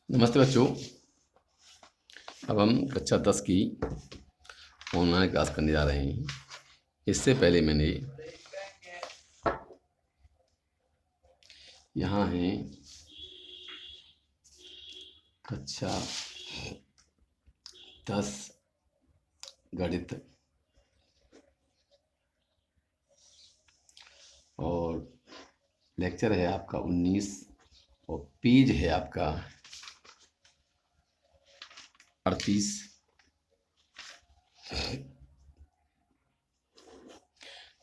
नमस्ते बच्चों। अब हम कक्षा 10 की ऑनलाइन क्लास करने जा रहे हैं। इससे पहले मैंने यहाँ है कक्षा 10 गणित और लेक्चर है आपका 19 और पेज है आपका 38।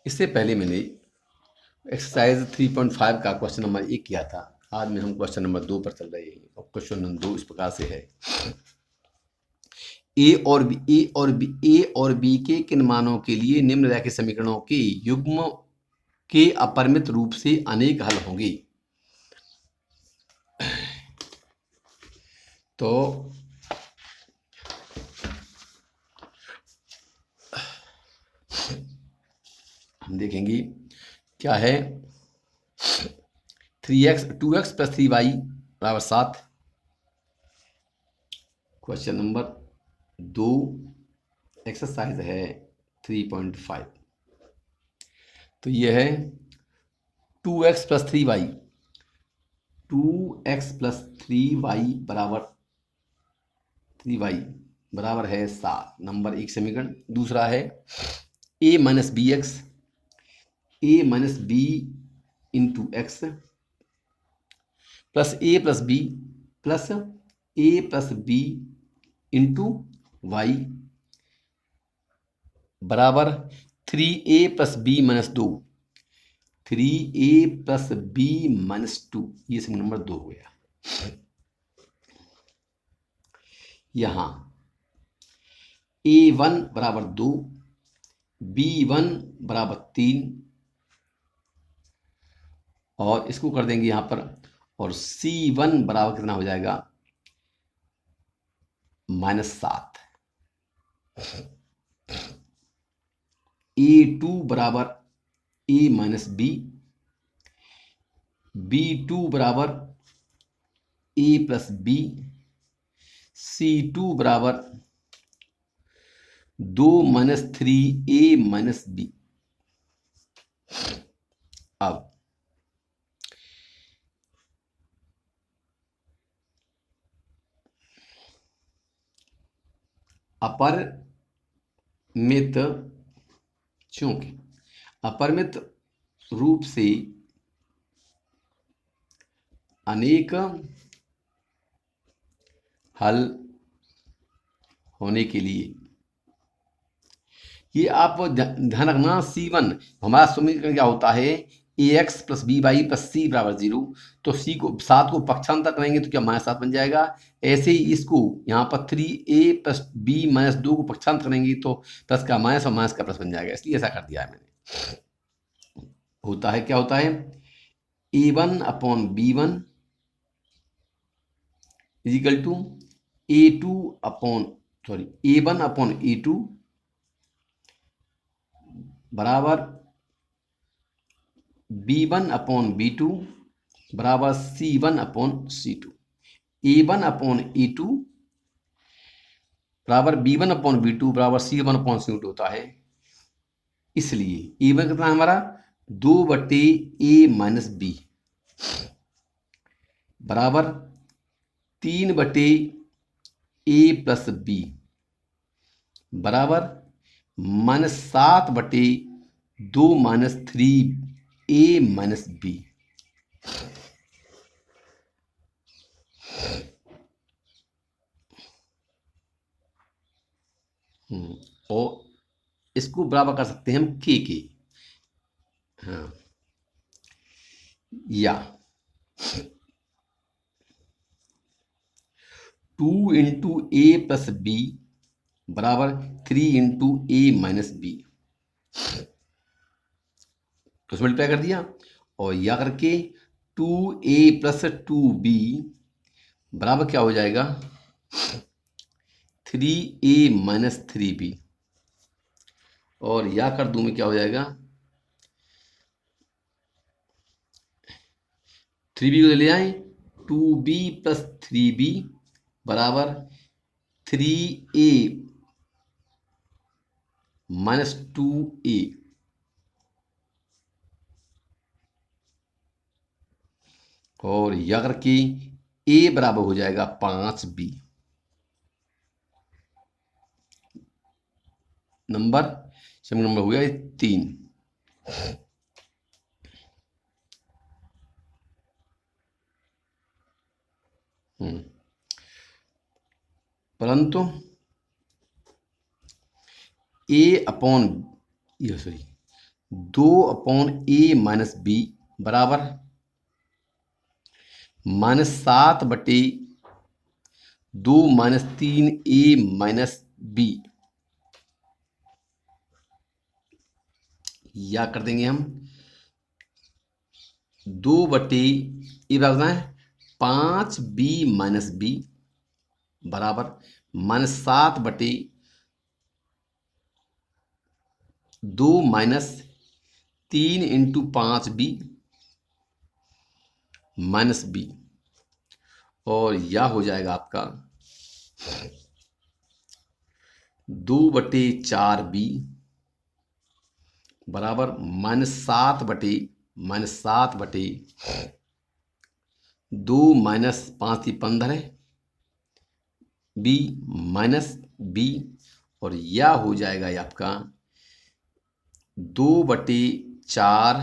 इससे पहले मैंने एक्सरसाइज 3.5 का क्वेश्चन नंबर 1 किया था। आज में हम क्वेश्चन नंबर 2 पर चल रहे हैं और क्वेश्चन नंबर 2 इस प्रकार से है। ए और बी के किन मानों के लिए निम्नलिखित समीकरणों के युग्म के अपरिमित रूप से अनेक हल होंगे। तो हम देखेंगे क्या है। 2x + 3y = 7। Question number 2 exercise है 3.5। तो ये है 2x + 3y 3y है 7। नंबर 1 समीकरण। दूसरा है a - bx into x plus a + b into y बराबर 3a + b - 2। 3a + b - 2 ये समीकरण नंबर 2 हो गया। यहाँ a1 = 2, b1 = 3 और इसको कर देंगे यहाँ पर, और c1 बराबर कितना हो जाएगा -7। a2 बराबर a - b, b2 बराबर a + b, c2 बराबर 2 - 3a - b। अब अपरिमित, चूंकि अपरिमित रूप से अनेक हल होने के लिए ये आप ध्यान रखना। C1 हमारा समीकरण क्या होता है, ax + by + c = 0। तो c को 7 को पक्षांतर करेंगे तो क्या -7 बन जाएगा। ऐसे ही इसको यहाँ पर 3a + b - 2 को पक्षांतर करेंगे तो प्लस का माइनस और माइनस का प्लस बन जाएगा, इसलिए ऐसा कर दिया है मैंने। होता है क्या होता है, a1 / b1 = a1 / a2 बराबर b1 / b2 बराबर c1 / c2। a1 / a2 बराबर b1 / b2 बराबर c1 / c2 होता है। इसलिए a1 कितना है हमारा 2/a - b बराबर 3/a + b बराबर -7/2 - 3a - b। और इसको बराबर कर सकते हैं हम k के। हाँ, या 2 × a + b बराबर 3 × a - b। तो मल्टीप्लाई कर दिया और या करके 2a + 2b बराबर क्या हो जाएगा 3a - 3b। और या कर दूं में क्या हो जाएगा 3b को ले आए 2b + 3b बराबर 3a माइनस 2a और यह करके a बराबर हो जाएगा 5b। समीकरण नंबर हो गया 3। परंतु a अपॉन ये सॉरी 2/a माइनस b बराबर -7/2 माइनस 3a माइनस b, या कर देंगे हम 2/, ये बराबर है 5b माइनस b बराबर -7/2 minus 3 into 5b minus b, और यह हो जाएगा आपका 2/4b बराबर -7/2 माइनस 5 15 b माइनस b, और यह हो जाएगा ये आपका 2/4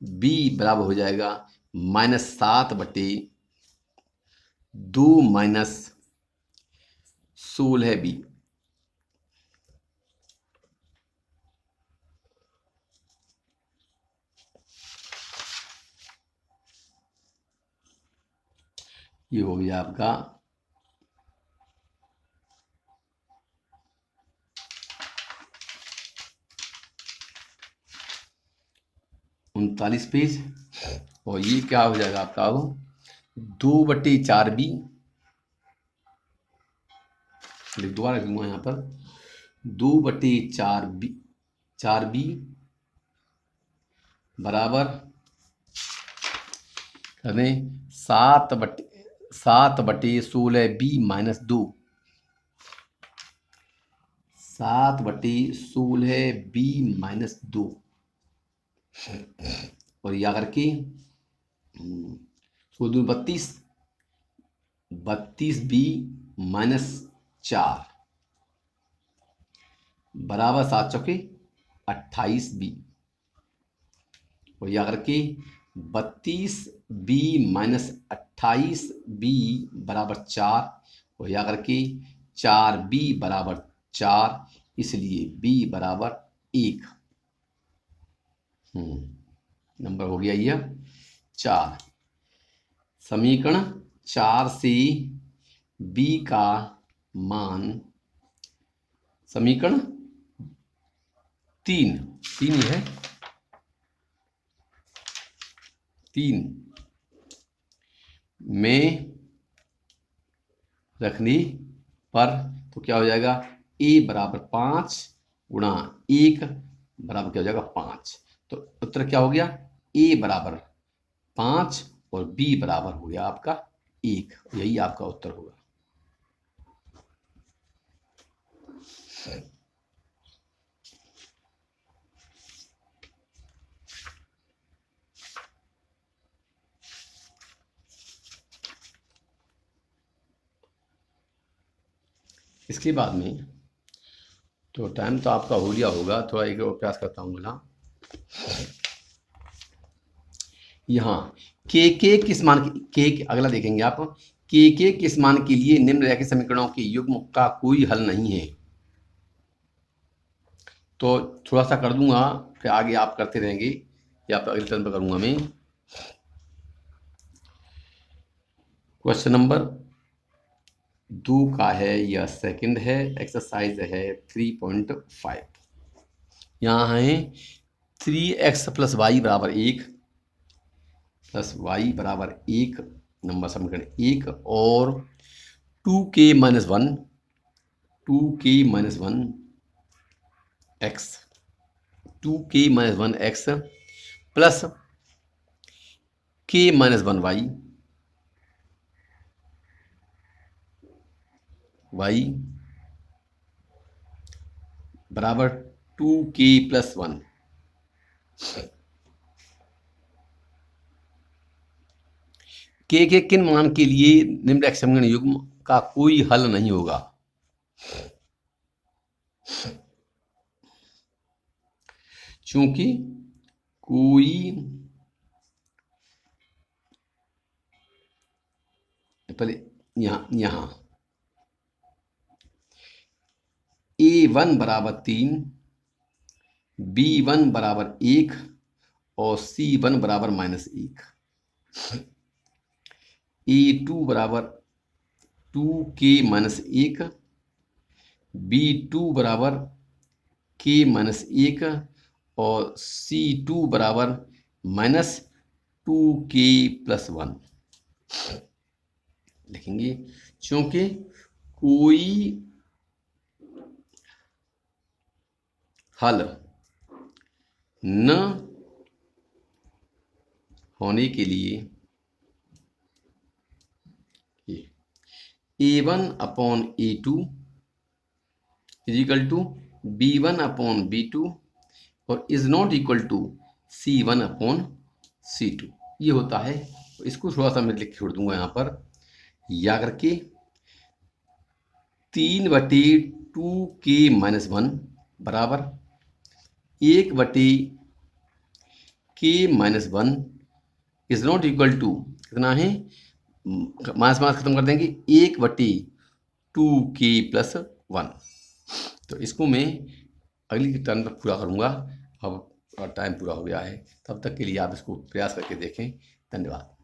b बराबर हो जाएगा -7/2 माइनस 16b। ये हो गया आपका 39 पेज, और ये क्या हो जाएगा आपका अब 2/4b, दोबारा लिखूंगा यहाँ पर 2/4b बराबर करें 7/16b माइनस 2, 7/16b माइनस 2, और यह करके 32b माइनस 4 बराबर 7 चौके 28b, और यह करके 32b माइनस 28b बराबर 4, और यह करके 4b बराबर 4, इसलिए b बराबर 1। नंबर हो गया यह 4। समीकरण 4 से b का मान, समीकरण 3 ही है 3 में रखने पर तो क्या हो जाएगा, a बराबर 5 गुणा 1 बराबर क्या हो जाएगा 5, तो उत्तर क्या हो गया a बराबर 5 और b बराबर हो गया आपका 1, यही आपका उत्तर होगा। इसके बाद में तो टाइम तो आपका हो गया होगा, थोड़ा एक और प्रयास करता हूँ बोला। यहाँ के किस मान के अगला देखेंगे आप, के किस मान के लिए निम्नलिखित समीकरणों के युग्म का कोई हल नहीं है। तो थोड़ा सा कर दूंगा, फिर आगे आप करते रहेंगे, या अगले टर्न पर करूंगा मैं। क्वेश्चन नंबर 2 का है, यह सेकंड है, एक्सरसाइज है 3.5। यहाँ है 3x प्लस वाई बराबर 1 प्लस वाई बराबर 1 नंबर समीकरण 1, और 2k minus 1 x 2k minus 1 x plus k minus 1 y Y बराबर 2k+1। के किन मान के लिए निम्नलिखित समीकरण युग्म का कोई हल नहीं होगा? चूंकि कोई पहले यहां A1 बराबर 3, B1 बराबर 1 और C1 बराबर -1। A2 बराबर 2k-1, B2 बराबर k-1 और C2 बराबर -2k+1 लिखेंगे। क्योंकि कोई हल न होने के लिए A1/A2 इजिकल टू B1/B2 और is not equal to C1/C2 ये होता है। इसको थोड़ा सा मैं लिख छोड़ दूंगा यहाँ पर याद करके। 3/2k-1 बराबर 1/k-1 is not equal to कितना है, मास खत्म कर देंगे, 1/2k+1। तो इसको मैं अगली टर्न पर पूरा करूँगा। अब टाइम पूरा हो गया है, तब तक के लिए आप इसको प्रयास करके देखें। धन्यवाद।